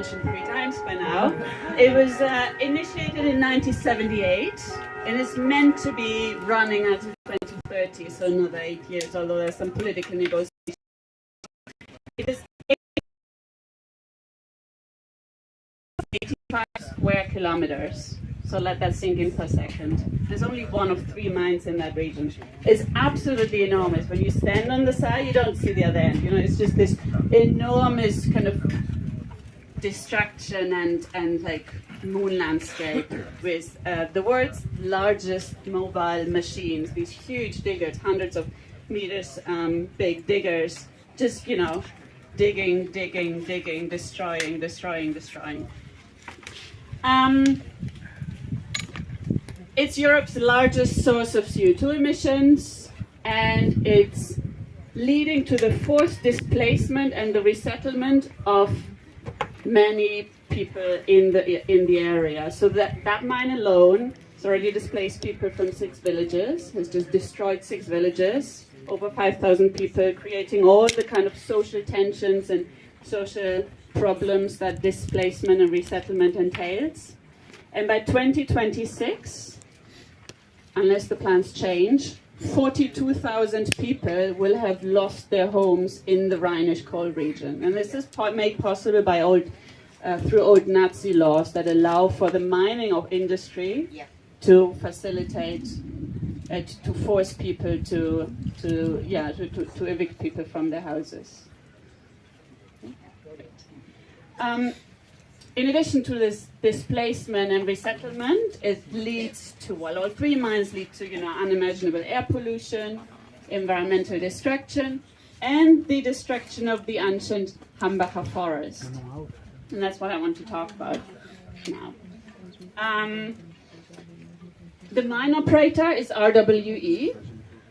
mentioned 3 times by now. It was initiated in 1978 and is meant to be running until 2030, so another 8 years, although there's some political negotiation. It is 85 square kilometers. So let that sink in for a second. There's only 1 of 3 mines in that region. It's absolutely enormous. When you stand on the side, you don't see the other end. You know, it's just this enormous kind of distraction and like moon landscape with the world's largest mobile machines. These huge diggers, hundreds of meters big diggers, just, you know, digging, destroying. It's Europe's largest source of CO2 emissions, and it's leading to the forced displacement and the resettlement of many people in the area. So that mine alone has already displaced people from 6 villages, has just destroyed 6 villages, over 5,000 people, creating all the kind of social tensions and social problems that displacement and resettlement entails. And by 2026, unless the plans change, 42,000 people will have lost their homes in the Rhinish coal region. And this is made possible by through old Nazi laws that allow for the mining of industry to facilitate, to force people to evict people from their houses. In addition to this displacement and resettlement, it leads to, well, all 3 mines lead to, you know, unimaginable air pollution, environmental destruction, and the destruction of the ancient Hambacher forest. And that's what I want to talk about now. The mine operator is RWE.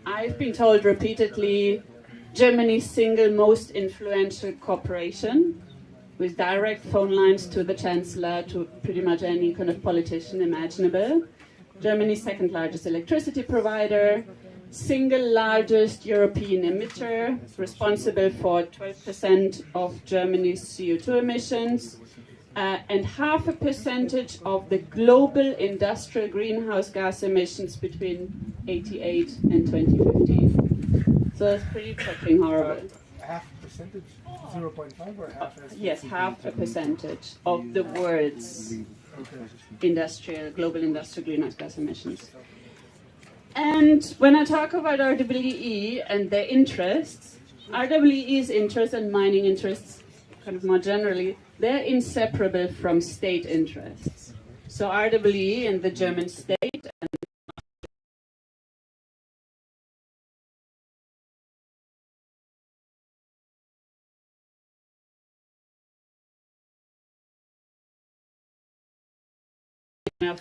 I've been told repeatedly, Germany's single most influential corporation, with direct phone lines to the Chancellor, to pretty much any kind of politician imaginable. Germany's 2nd largest electricity provider, single largest European emitter, responsible for 12% of Germany's CO2 emissions, and 0.5% of the global industrial greenhouse gas emissions between 1988 and 2015. So it's pretty fucking horrible. 0.5%, 0.5 or half? Yes, 0.5% of the world's global industrial greenhouse gas emissions. And when I talk about RWE and their interests, RWE's interests and mining interests, kind of more generally, they're inseparable from state interests. So RWE and the German state and of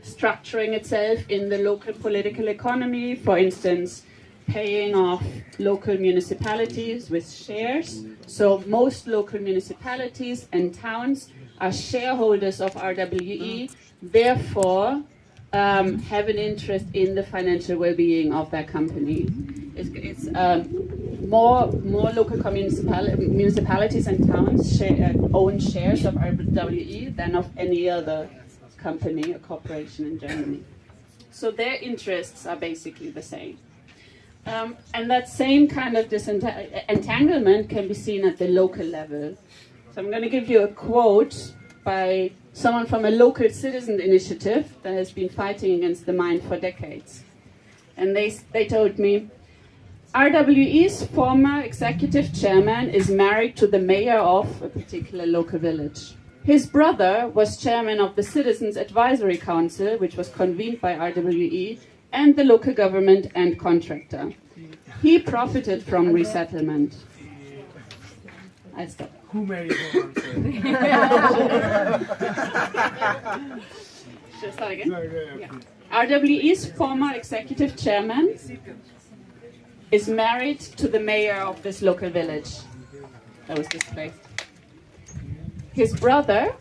structuring itself in the local political economy, for instance, paying off local municipalities with shares. So most local municipalities and towns are shareholders of RWE, therefore have an interest in the financial well-being of that company. It's more local municipalities and towns own shares of RWE than of any other company or corporation in Germany. So their interests are basically the same. And that same kind of entanglement can be seen at the local level. So I'm going to give you a quote by someone from a local citizen initiative that has been fighting against the mine for decades. And they told me, RWE's former executive chairman is married to the mayor of a particular local village. His brother was chairman of the Citizens Advisory Council, which was convened by RWE and the local government and contractor. He profited from resettlement. I stop. Who married whom? Just start again. Yeah. RWE's former executive chairman is married to the mayor of this local village that was displaced. His brother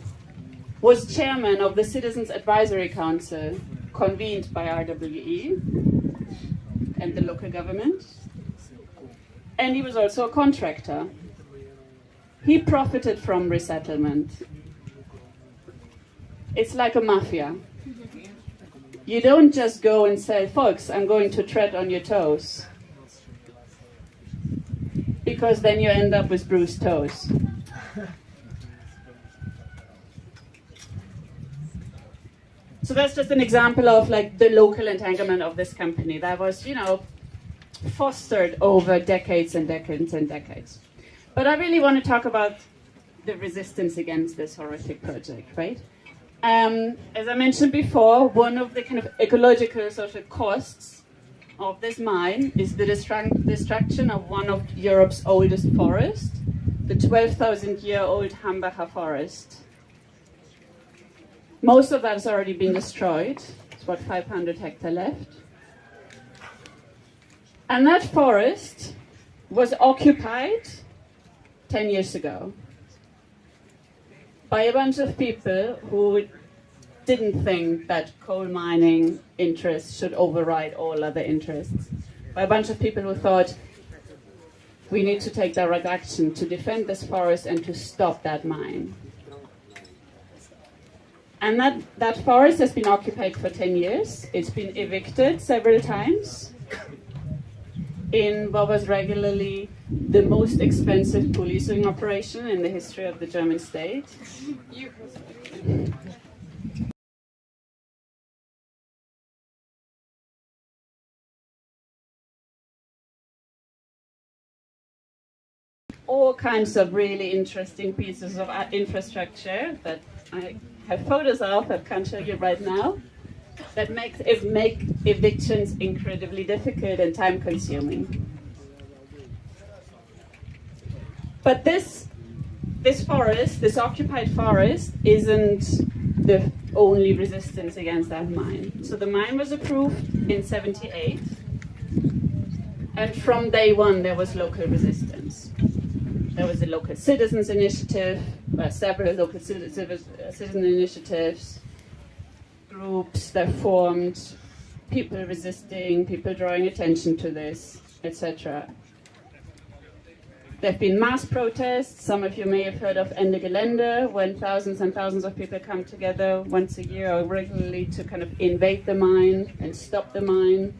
was chairman of the Citizens Advisory Council, convened by RWE and the local government, and he was also a contractor. he profited from resettlement. It's like a mafia. You don't just go and say, folks, I'm going to tread on your toes. Because then you end up with bruised toes. So that's just an example of like the local entanglement of this company that was, you know, fostered over decades and decades and decades. But I really want to talk about the resistance against this horrific project, right? As I mentioned before, one of the kind of ecological social costs of this mine is the destruction of one of Europe's oldest forests, the 12,000-year-old Hambacher forest. Most of that has already been destroyed. It's about 500 hectares left. And that forest was occupied 10 years ago by a bunch of people who didn't think that coal mining interests should override all other interests. By a bunch of people who thought we need to take direct action to defend this forest and to stop that mine. And that forest has been occupied for 10 years. It's been evicted several times in what was regularly the most expensive policing operation in the history of the German state. All kinds of really interesting pieces of infrastructure that I have photos of, I can't show you right now, that make evictions incredibly difficult and time-consuming. But this forest, this occupied forest, isn't the only resistance against that mine. So the mine was approved in '78, and from day one there was local resistance. There was a local citizens initiative, several local citizen initiatives, groups that formed, people resisting, people drawing attention to this, etc. There have been mass protests. Some of you may have heard of Ende Gelände, when thousands and thousands of people come together once a year or regularly to kind of invade the mine and stop the mine.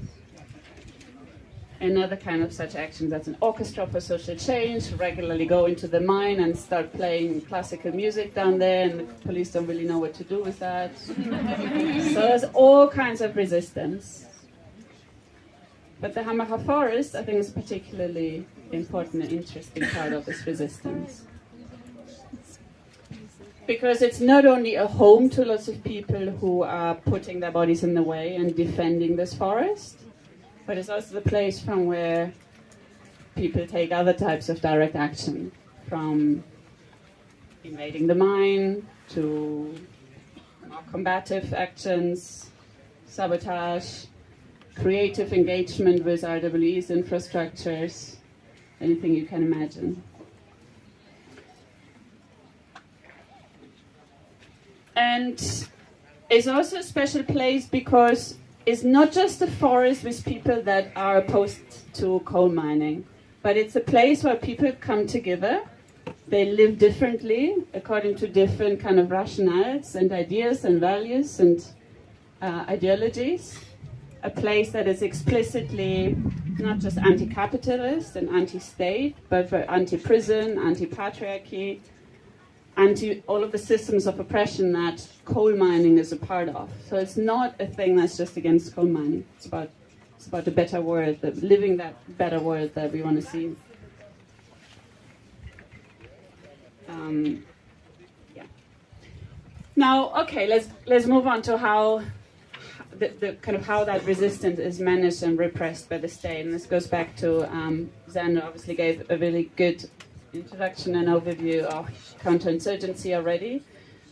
Another kind of such action that's an orchestra for social change, regularly go into the mine and start playing classical music down there, and the police don't really know what to do with that. So there's all kinds of resistance. But the Hambacher forest, I think, is a particularly important and interesting part of this resistance. Because it's not only a home to lots of people who are putting their bodies in the way and defending this forest, but it's also the place from where people take other types of direct action, from invading the mine to more combative actions, sabotage, creative engagement with RWE's infrastructures, anything you can imagine. And it's also a special place because it's not just a forest with people that are opposed to coal mining, but it's a place where people come together. They live differently according to different kind of rationales and ideas and values and ideologies. A place that is explicitly not just anti-capitalist and anti-state, but anti-prison, anti-patriarchy, anti all of the systems of oppression that coal mining is a part of. So it's not a thing that's just against coal mining. It's about a better world, living that better world that we want to see. Yeah. Now, okay, let's move on to how the kind of how that resistance is managed and repressed by the state. And this goes back to Xander obviously gave a really good introduction and overview of counterinsurgency already,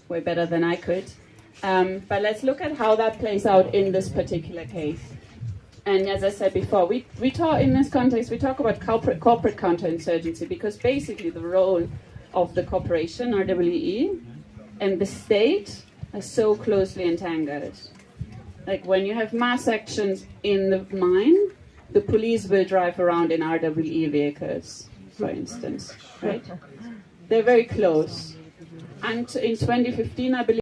way better than I could. But let's look at how that plays out in this particular case. And as I said before, we talk in this context, we talk about corporate counterinsurgency because basically the role of the corporation, RWE, and the state are so closely entangled. Like when you have mass actions in the mine, the police will drive around in RWE vehicles, for instance, right? They're very close. And in 2015, I believe,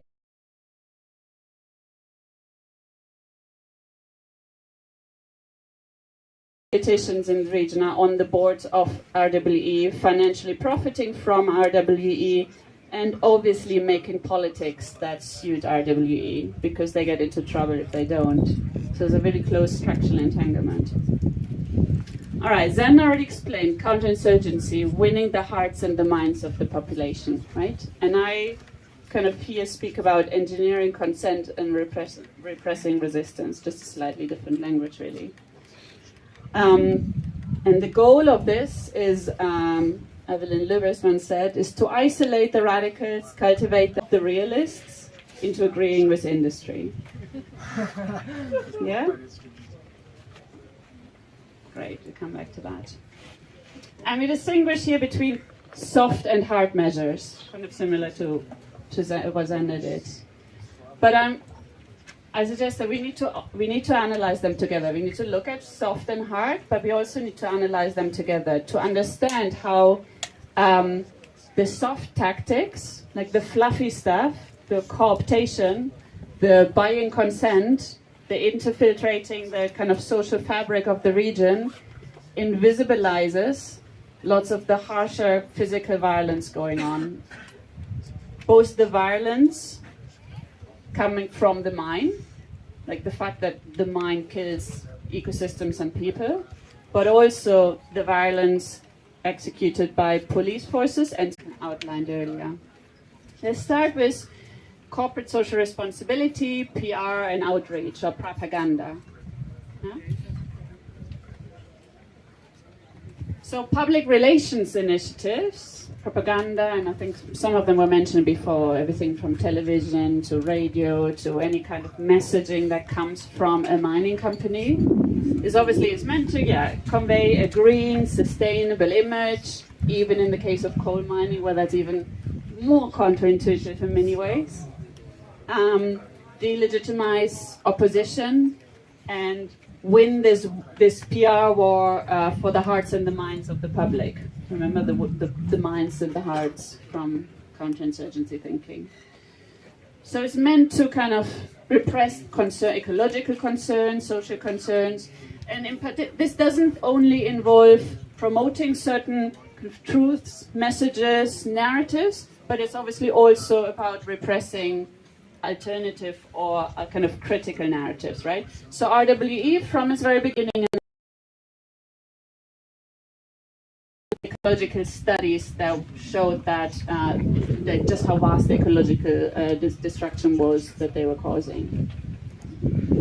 politicians in the region are on the board of RWE, financially profiting from RWE, and obviously making politics that suit RWE, because they get into trouble if they don't. So there's a very close structural entanglement. All right, Zen already explained counterinsurgency, winning the hearts and the minds of the population, right? And I kind of here speak about engineering consent and repressing resistance, just a slightly different language, really. And the goal of this is, Evelyn Lubers once said, is to isolate the radicals, cultivate the realists into agreeing with industry. Yeah? Great, we'll come back to that. And we distinguish here between soft and hard measures, kind of similar to what Zander did. But I suggest that we need to analyze them together. We need to look at soft and hard, but we also need to analyze them together to understand how the soft tactics, like the fluffy stuff, the cooptation, the buying consent, the interfiltrating the kind of social fabric of the region, invisibilizes lots of the harsher physical violence going on. Both the violence coming from the mine, like the fact that the mine kills ecosystems and people, but also the violence executed by police forces and outlined earlier. Let's start with corporate social responsibility, PR, and outreach or propaganda. Yeah? So public relations initiatives, propaganda, and I think some of them were mentioned before, everything from television to radio to any kind of messaging that comes from a mining company, is meant to convey a green, sustainable image, even in the case of coal mining, where that's even more counterintuitive in many ways. Delegitimize opposition and win this PR war for the hearts and the minds of the public. Remember the minds and the hearts from counterinsurgency thinking. So it's meant to kind of repress ecological concerns, social concerns, and this doesn't only involve promoting certain truths, messages, narratives, but it's obviously also about repressing alternative or kind of critical narratives, right? So RWE, from its very beginning, ecological studies that showed that just how vast the ecological destruction was that they were causing.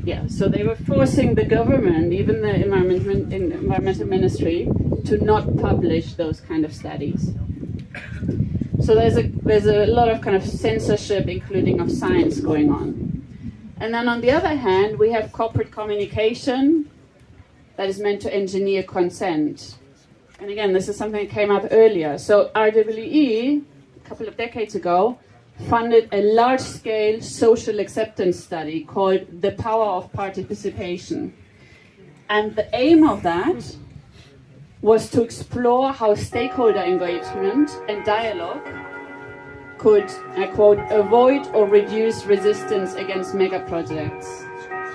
Yeah, so they were forcing the government, even the environmental ministry, to not publish those kind of studies. So there's a lot of kind of censorship, including of science, going on. And then on the other hand, we have corporate communication that is meant to engineer consent. And again, this is something that came up earlier. So RWE, a couple of decades ago, funded a large-scale social acceptance study called The Power of Participation. And the aim of that was to explore how stakeholder engagement and dialogue could, I quote, avoid or reduce resistance against mega projects,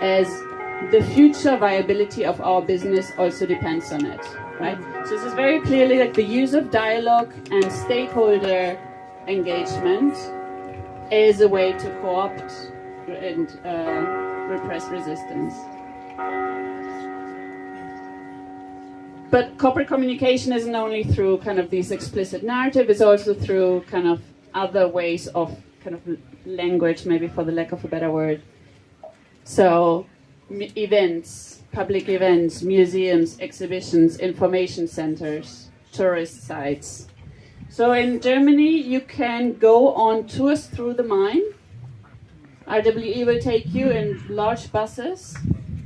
as the future viability of our business also depends on it, right? So this is very clearly like the use of dialogue and stakeholder engagement is a way to co-opt and repress resistance. But corporate communication isn't only through kind of these explicit narrative, it's also through kind of other ways of kind of language, maybe for the lack of a better word. So events, public events, museums, exhibitions, information centers, tourist sites. So in Germany, you can go on tours through the mine. RWE will take you in large buses,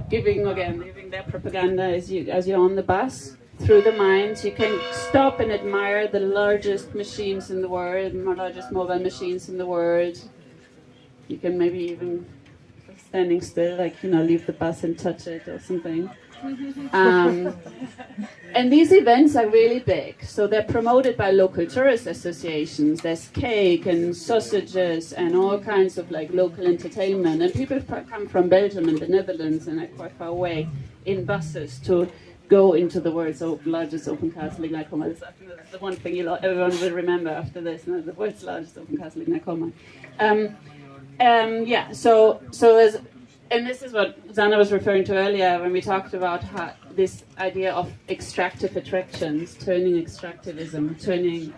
giving their propaganda as you're on the bus through the mines. You can stop and admire the largest machines in the world, the largest mobile machines in the world. You can maybe even standing still, like, leave the bus and touch it or something. And these events are really big, so they're promoted by local tourist associations. There's cake and sausages and all kinds of like local entertainment, and people come from Belgium and the Netherlands and quite far away in buses to go into the world's largest open castle in Nekoma. That's the one thing everyone will remember after this, no? The world's largest open castle in Nekoma. Yeah, so there's, and this is what Zana was referring to earlier when we talked about how this idea of extractive attractions, turning extractivism, turning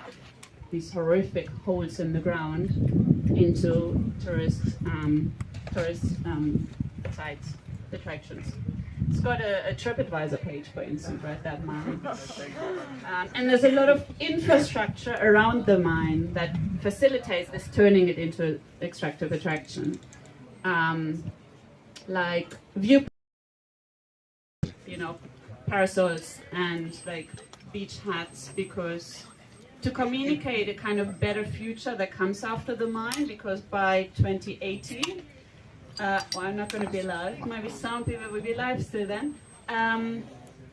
these horrific holes in the ground into tourist sites, attractions. It's got a TripAdvisor page, for instance, right, that mine. And there's a lot of infrastructure around the mine that facilitates this turning it into extractive attraction. Like view, parasols and like beach hats, because to communicate a kind of better future that comes after the mine, because by 2080, well, I'm not going to be alive, maybe some people will be alive still then,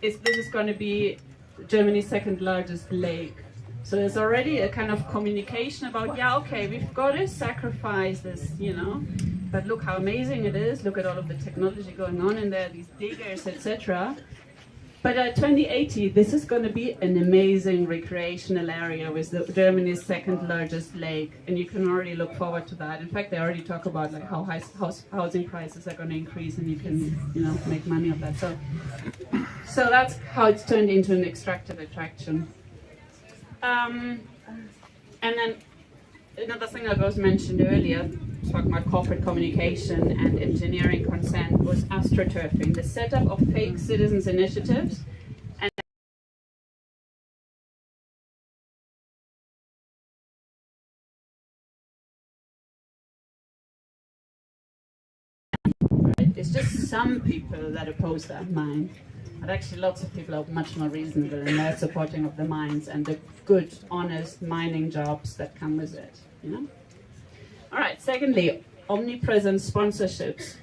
this is going to be Germany's second largest lake. So there's already a kind of communication about, yeah, okay, we've got to sacrifice this, but look how amazing it is, look at all of the technology going on in there, these diggers, etc. But at 2080, this is going to be an amazing recreational area with Germany's second largest lake, and you can already look forward to that. In fact, they already talk about like how housing prices are going to increase, and you can, make money of that. So that's how it's turned into an extractive attraction. And then another thing that was mentioned earlier, talking about corporate communication and engineering consent, was astroturfing, the setup of fake citizens' initiatives. And it's just some people that oppose that mine. But actually lots of people are much more reasonable and they're supporting of the mines and the good, honest mining jobs that come with it. All right, secondly, omnipresent sponsorships,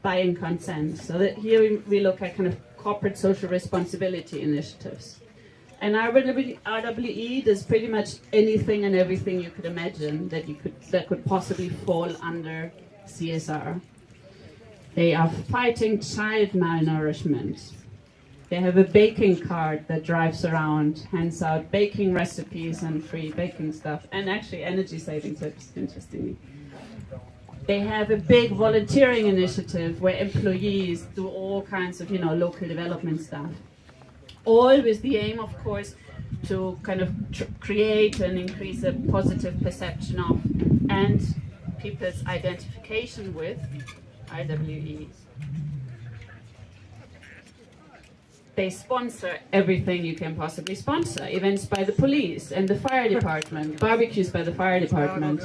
buying consent. So that here we look at kind of corporate social responsibility initiatives. And RWE does pretty much anything and everything you could imagine that could possibly fall under CSR. They are fighting child malnourishment. They have a baking cart that drives around, hands out baking recipes and free baking stuff, and actually energy saving tips, interestingly. They have a big volunteering initiative where employees do all kinds of, local development stuff. All with the aim, of course, to kind of create and increase a positive perception of and people's identification with RWE. They sponsor everything you can possibly sponsor. Events by the police and the fire department, barbecues by the fire department.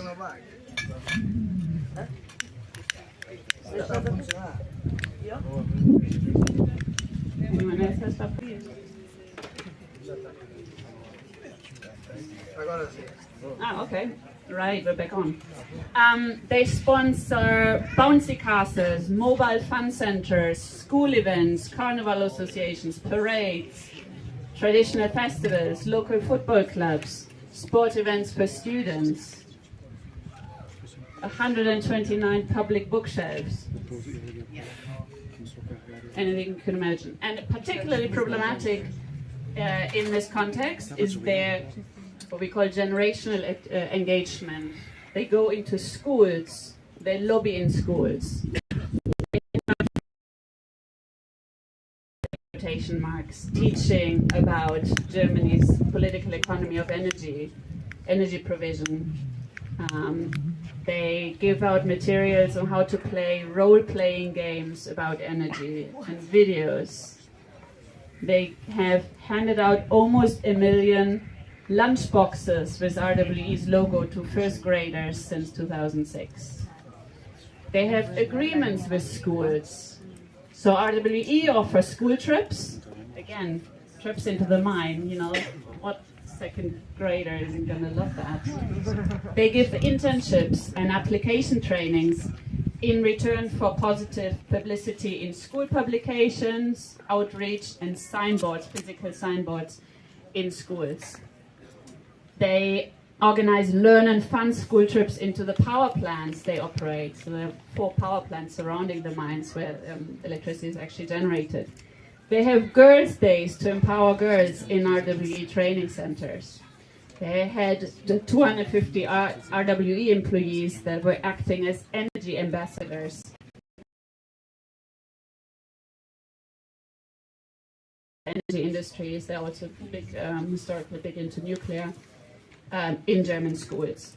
Anyone else has stuff for you? Ah, okay. Right, we're back on. They sponsor bouncy castles, mobile fun centers, school events, carnival associations, parades, traditional festivals, local football clubs, sport events for students, 129 public bookshelves. Anything you can imagine. And particularly problematic in this context is their what we call generational engagement. They go into schools, they lobby in schools. Quotation marks, teaching about Germany's political economy of energy provision. They give out materials on how to play role-playing games about energy and videos. They have handed out almost 1 million lunch boxes with RWE's logo to first graders since 2006. They have agreements with schools. So RWE offers school trips, again, trips into the mine, what second grader isn't going to love that? They give internships and application trainings in return for positive publicity in school publications, outreach, and signboards, physical signboards in schools. They organize learn and fun school trips into the power plants they operate. So there are 4 power plants surrounding the mines where electricity is actually generated. They have girls' days to empower girls in RWE training centers. They had the 250 RWE employees that were acting as energy ambassadors. Energy industries, they're also big, historically big into nuclear, in German schools.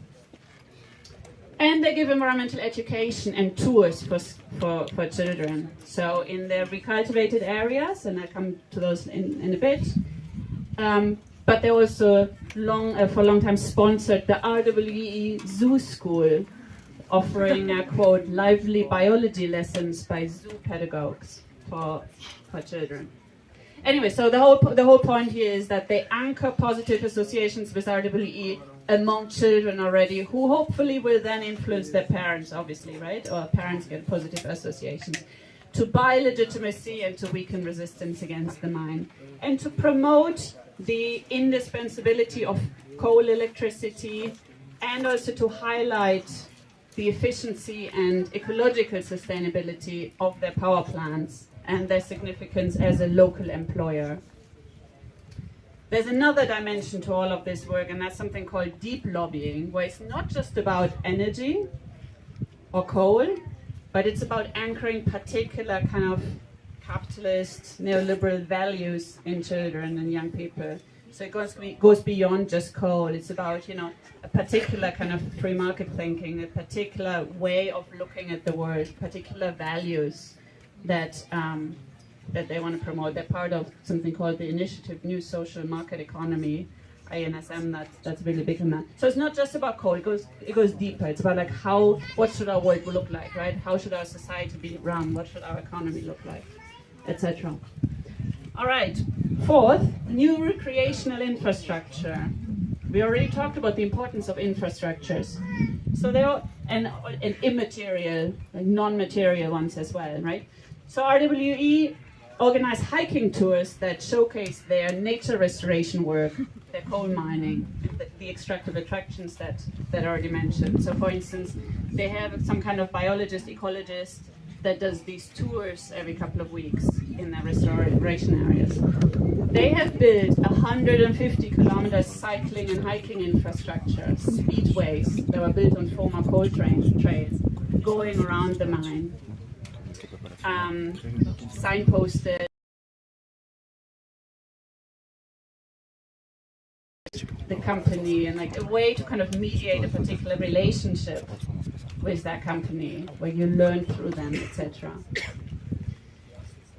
And they give environmental education and tours for children. So in the recultivated areas, and I'll come to those in a bit, but they also for a long time sponsored the RWE Zoo School, offering, quote, lively biology lessons by zoo pedagogues for children. Anyway, so the whole point here is that they anchor positive associations with RWE among children already, who hopefully will then influence their parents, obviously, right? Or parents get positive associations, to buy legitimacy and to weaken resistance against the mine, and to promote the indispensability of coal electricity, and also to highlight the efficiency and ecological sustainability of their power plants and their significance as a local employer. There's another dimension to all of this work, and that's something called deep lobbying, where it's not just about energy or coal, but it's about anchoring particular kind of capitalist, neoliberal values in children and young people. So it goes beyond just coal. It's about, you know, a particular kind of free market thinking, a particular way of looking at the world, particular values that they want to promote. They're part of something called the Initiative New Social Market Economy, INSM. That's really big on that. So it's not just about coal. It goes deeper. It's about like what should our world look like, right? How should our society be run? What should our economy look like, etc. All right. 4th, new recreational infrastructure. We already talked about the importance of infrastructures. So they are and immaterial, like non-material ones as well, right? So RWE organize hiking tours that showcase their nature restoration work, their coal mining, the extractive attractions that I already mentioned. So for instance, they have some kind of biologist, ecologist that does these tours every couple of weeks in their restoration areas. They have built 150 kilometers cycling and hiking infrastructure, speedways that were built on former coal trails going around the mine. Signposted the company, and like a way to kind of mediate a particular relationship with that company where you learn through them, etc.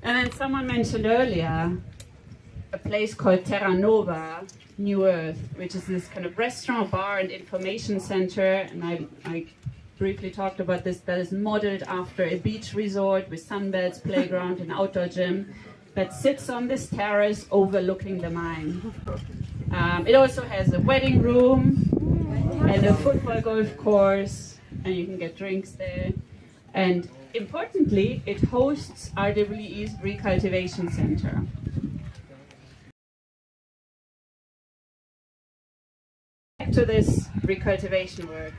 And then someone mentioned earlier a place called Terra Nova, New Earth, which is this kind of restaurant, bar, and information center, and I briefly talked about this, that is modeled after a beach resort with sunbeds, playground, and outdoor gym that sits on this terrace overlooking the mine. It also has a wedding room and a football golf course, and you can get drinks there. And importantly, it hosts RWE's recultivation center. Back to this recultivation work.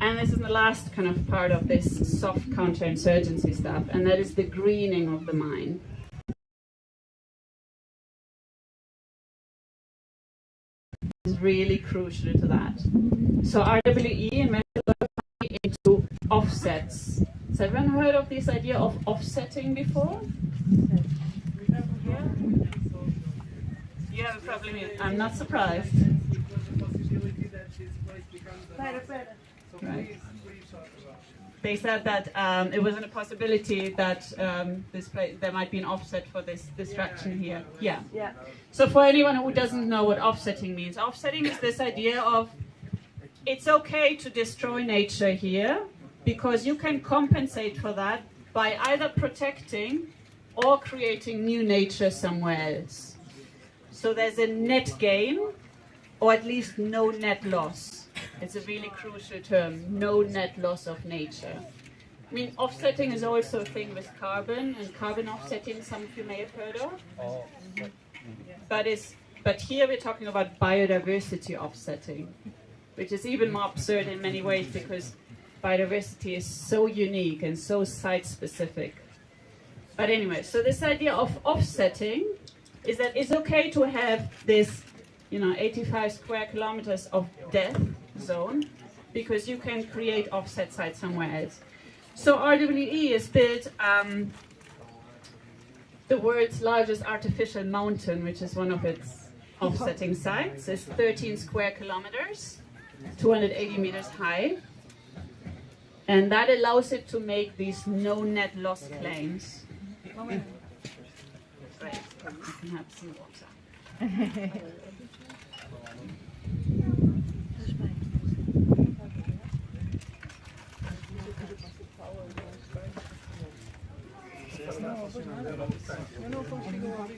And this is the last kind of part of this soft counterinsurgency stuff, and that is the greening of the mine. Is really crucial to that. So RWE invested a lot of money into offsets. Has everyone heard of this idea of offsetting before? Yeah? You have a problem here. I'm not surprised. Right. They said that it wasn't a possibility that there might be an offset for this distraction here. Yeah. So for anyone who doesn't know what offsetting means, offsetting is this idea of it's okay to destroy nature here because you can compensate for that by either protecting or creating new nature somewhere else. So there's a net gain or at least no net loss. It's a really crucial term, no net loss of nature. I mean, offsetting is also a thing with carbon, and carbon offsetting, some of you may have heard of. But here we're talking about biodiversity offsetting, which is even more absurd in many ways because biodiversity is so unique and so site-specific. But anyway, so this idea of offsetting is that it's okay to have this, 85 square kilometers of death zone because you can create offset sites somewhere else. So RWE has built the world's largest artificial mountain, which is one of its offsetting sites. It's 13 square kilometers, 280 meters high. And that allows it to make these no net loss claims. Great, you can have some water.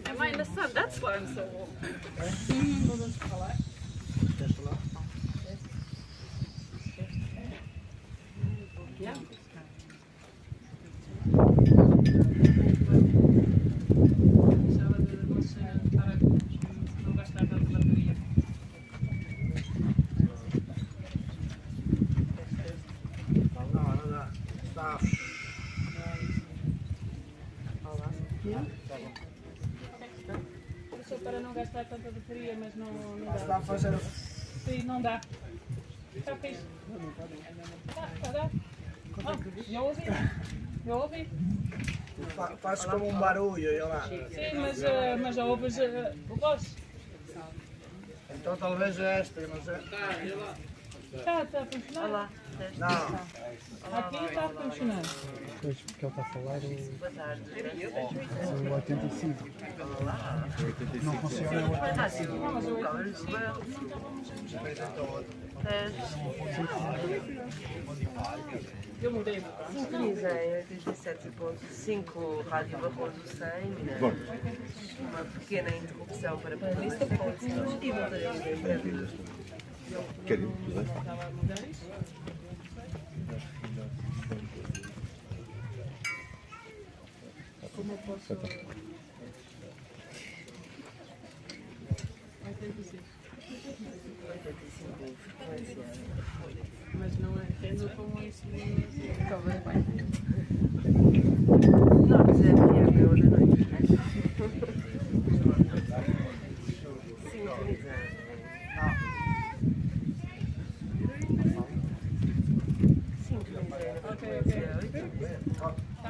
Am I in the sun? That's why I'm so warm. Yeah. Para não gastar tanta bateria, mas não dá. Está a fazer. Sim, não dá. Está fixe. Dá. Já ouvi. Faz como um barulho, olha lá. Sim, mas já ouves o voz. Então talvez esta, eu não sei. Está a funcionar. Olá. Não. Aqui está a funcionar. Pois, porque ele está a falar Boa tarde. o 85. Não funciona o Eu mudei. Sintonizei 87.5 Rádio Barroso 100, uma pequena interrupção para publicidade e voltaremos em breve. Como eu posso... 85. Mas não entendo como isso cobra bem. Não, mas é a minha hora da noite. Sintonizar.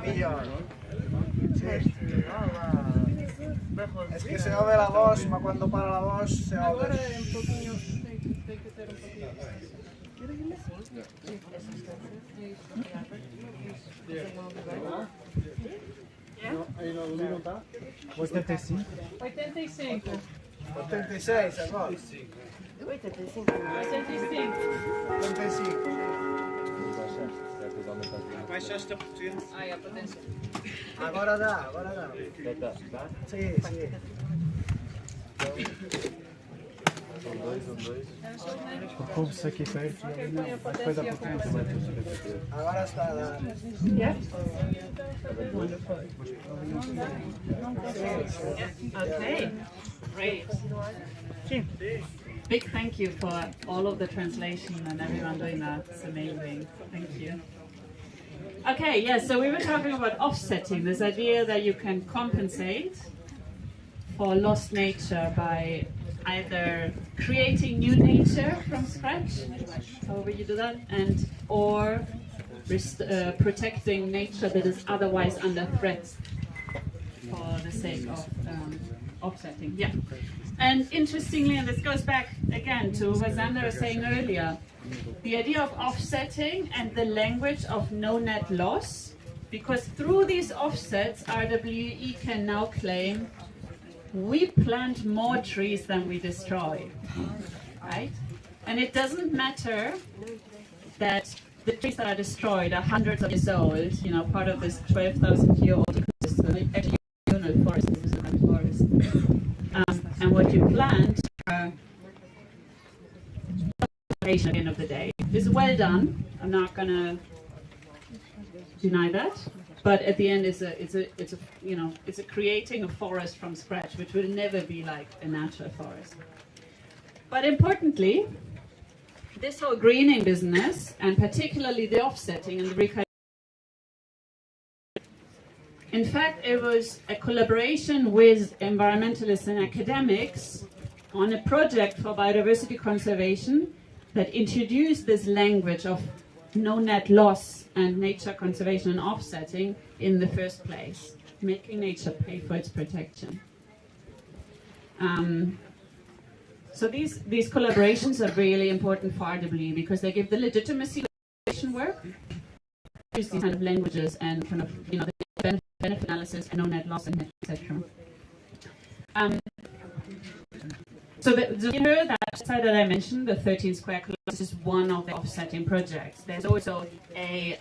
Melhor. Olá. Barroso. Es que se oye la voz, pero cuando para la voz se Agora oye. é um pouquinho, tem que ter um pouquinho. Aí não está? 85? 85. 86 agora. 85. 85. 85. Baixaste a potência. Ai, a potência. Agora dá. Sim. Ouve-se aqui perto. Depois a potência. Agora está a dar. Okay, great. Big thank you for all of the translation and everyone doing that. It's amazing. Thank you. Okay, yeah, so we were talking about offsetting, this idea that you can compensate for lost nature by either creating new nature from scratch, however you do that, or protecting nature that is otherwise under threat for the sake of offsetting. Yeah. And interestingly, and this goes back again to what Xander was saying earlier, the idea of offsetting and the language of no net loss, because through these offsets, RWE can now claim we plant more trees than we destroy, right? And it doesn't matter that the trees that are destroyed are hundreds of years old, you know, part of this 12,000-year-old ecosystem, actually communal forest, this is a forest. And what you plant conservation at the end of the day. It's well done. I'm not gonna deny that. But at the end, it's a creating a forest from scratch, which will never be like a natural forest. But importantly, this whole greening business, and particularly the offsetting and the recalibration, in fact, it was a collaboration with environmentalists and academics on a project for biodiversity conservation that introduced this language of no net loss and nature conservation and offsetting in the first place, making nature pay for its protection. So these collaborations are really important for RWE because they give the legitimacy to conservation work, use these kind of languages and kind of, the benefit analysis and no net loss and etc. So that site that I mentioned, the 13 square kilometers, is one of the offsetting projects. There's also a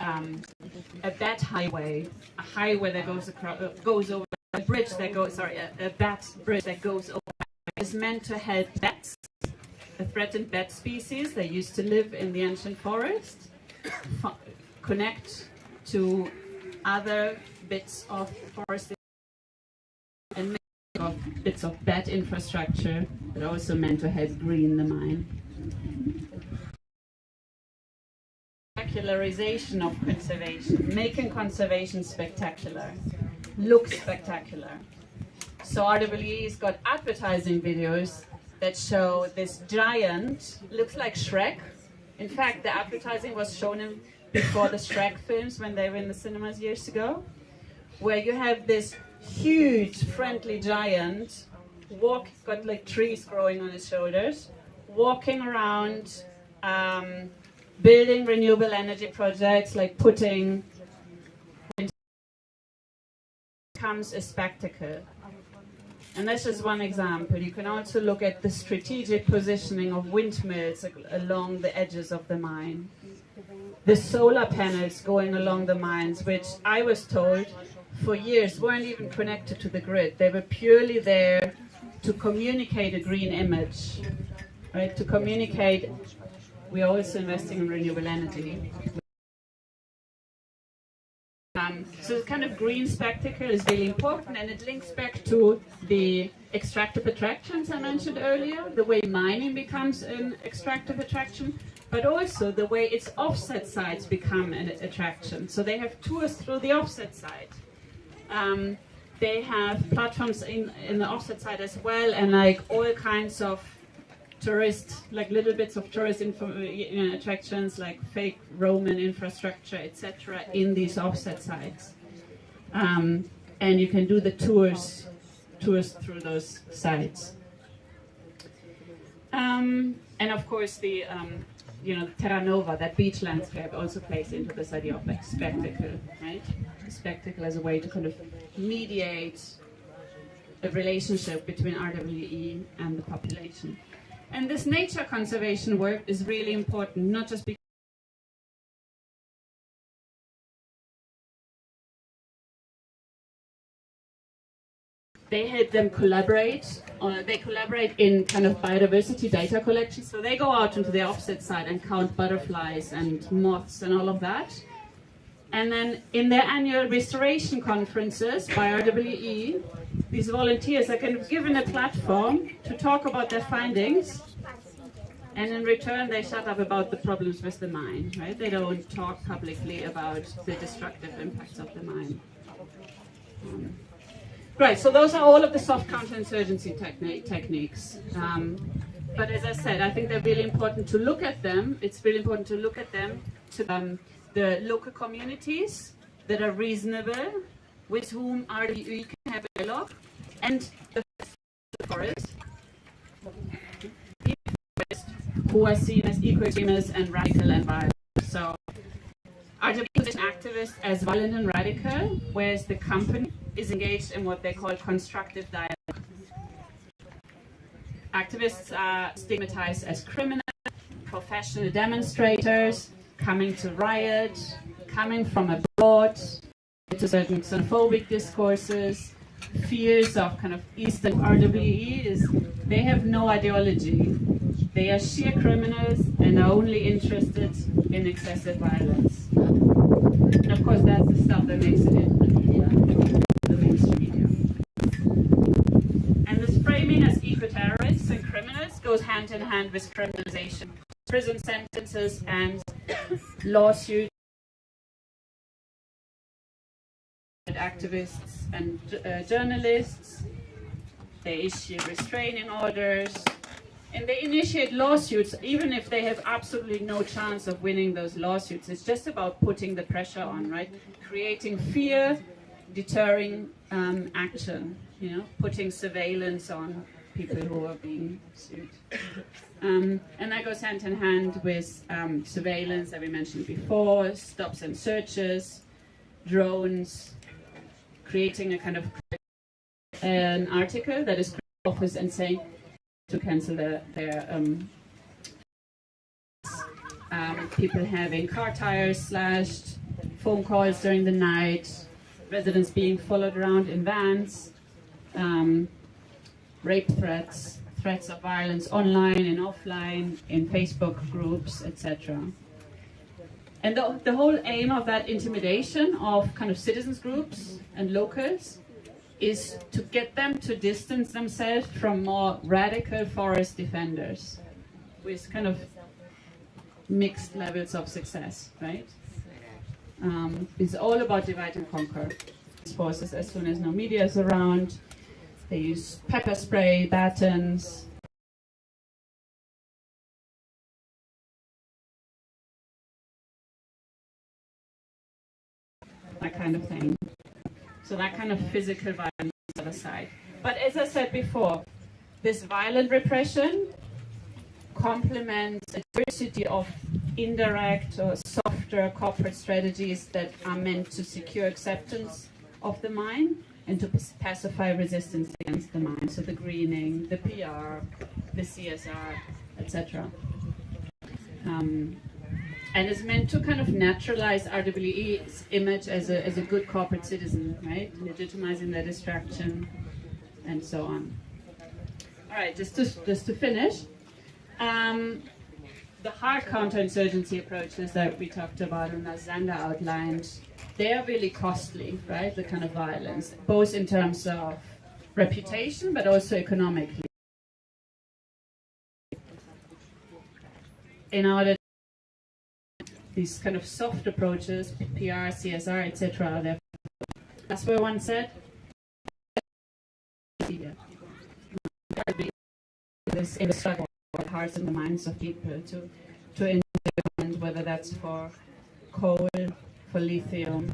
bat highway, a highway that goes over a bridge that goes, a bat bridge that goes over. Is meant to help bats, a threatened bat species that used to live in the ancient forest, connect to other bits of forest and bits of bat infrastructure that are also meant to help green the mine. Spectacularization of conservation, making conservation spectacular, look spectacular. So RWE's got advertising videos that show this giant, looks like Shrek. In fact, the advertising was shown before the Shrek films when they were in the cinemas years ago, where you have this huge, friendly giant, got like trees growing on his shoulders, walking around, building renewable energy projects, like putting, becomes a spectacle. And that's just one example. You can also look at the strategic positioning of windmills along the edges of the mine. The solar panels going along the mines, which I was told for years weren't even connected to the grid. They were purely there to communicate a green image, right? To communicate, we're also investing in renewable energy. So the kind of green spectacle is really important, and it links back to the extractive attractions I mentioned earlier, the way mining becomes an extractive attraction, but also the way its offset sites become an attraction. So they have tours through the offset site. They have platforms in the offset site as well, and like all kinds of tourist, like little bits of tourist attractions, like fake Roman infrastructure, etc., in these offset sites. And you can do the tours through those sites. And of course, the Terra Nova, that beach landscape, also plays into this idea of like spectacle, right? Spectacle as a way to kind of mediate a relationship between RWE and the population. And this nature conservation work is really important, not just because they help them collaborate, they collaborate in kind of biodiversity data collection. So they go out into the offset site and count butterflies and moths and all of that. And then in their annual restoration conferences by RWE, these volunteers are kind of given a platform to talk about their findings, and in return they shut up about the problems with the mine, right? They don't talk publicly about the destructive impacts of the mine. Right, so those are all of the soft counterinsurgency techniques. But as I said, I think they're really important to look at them. It's really important to look at them to the local communities that are reasonable, with whom RWE can have a dialogue, and the forest, who are seen as eco-extremists and radical and violent. So RWE position activists as violent and radical, whereas the company is engaged in what they call constructive dialogue. Activists are stigmatized as criminals, professional demonstrators, coming to riot, coming from abroad, to certain xenophobic discourses, fears of kind of Eastern RWE. They have no ideology. They are sheer criminals and are only interested in excessive violence. And of course, that's the stuff that makes it into the media, the mainstream media. And this framing as eco-terrorists and criminals goes hand in hand with criminalization. Prison sentences and lawsuits, activists and journalists. They issue restraining orders, and they initiate lawsuits even if they have absolutely no chance of winning those lawsuits. It's just about putting the pressure on, right? Creating fear, deterring action, you know, putting surveillance on people who are being sued. And that goes hand in hand with surveillance that we mentioned before, stops and searches, drones, creating a kind of an article that is office and saying to cancel their people having car tires slashed, phone calls during the night, residents being followed around in vans, rape threats, threats of violence online and offline, in Facebook groups, etc. And the whole aim of that intimidation of kind of citizens groups and locals is to get them to distance themselves from more radical forest defenders with kind of mixed levels of success, right? It's all about divide and conquer. Forces, as soon as no media is around, they use pepper spray, batons, that kind of thing. So that kind of physical violence on the other side. But as I said before, this violent repression complements a diversity of indirect or softer corporate strategies that are meant to secure acceptance of the mine and to pacify resistance against the mine. So the greening, the PR, the CSR, etc. And it's meant to kind of naturalize RWE's image as a good corporate citizen, right? Legitimizing their distraction and so on. All right, just to finish, the hard counterinsurgency approaches that we talked about and that Zander outlined, they are really costly, right? The kind of violence, both in terms of reputation, but also economically. In order these kind of soft approaches, PR, CSR, etc. are there. That's where one said, this in the struggle for the hearts and the minds of people to independent, whether that's for coal, for lithium,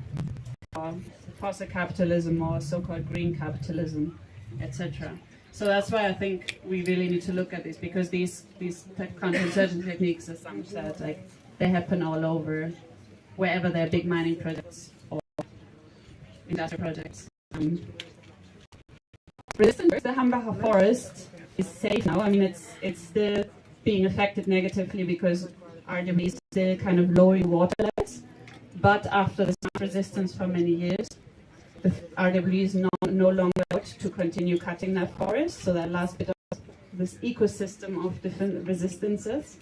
for fossil capitalism or so-called green capitalism, etc. So that's why I think we really need to look at this, because these counterinsurgency techniques, as Sam said, like, they happen all over, wherever there are big mining projects or industrial projects. Resistance to the Hambacher forest is safe now. I mean, it's still being affected negatively because RWE is still kind of lowering water levels. But after the resistance for many years, the RWE is no longer out to continue cutting that forest. So that last bit of this ecosystem of different resistances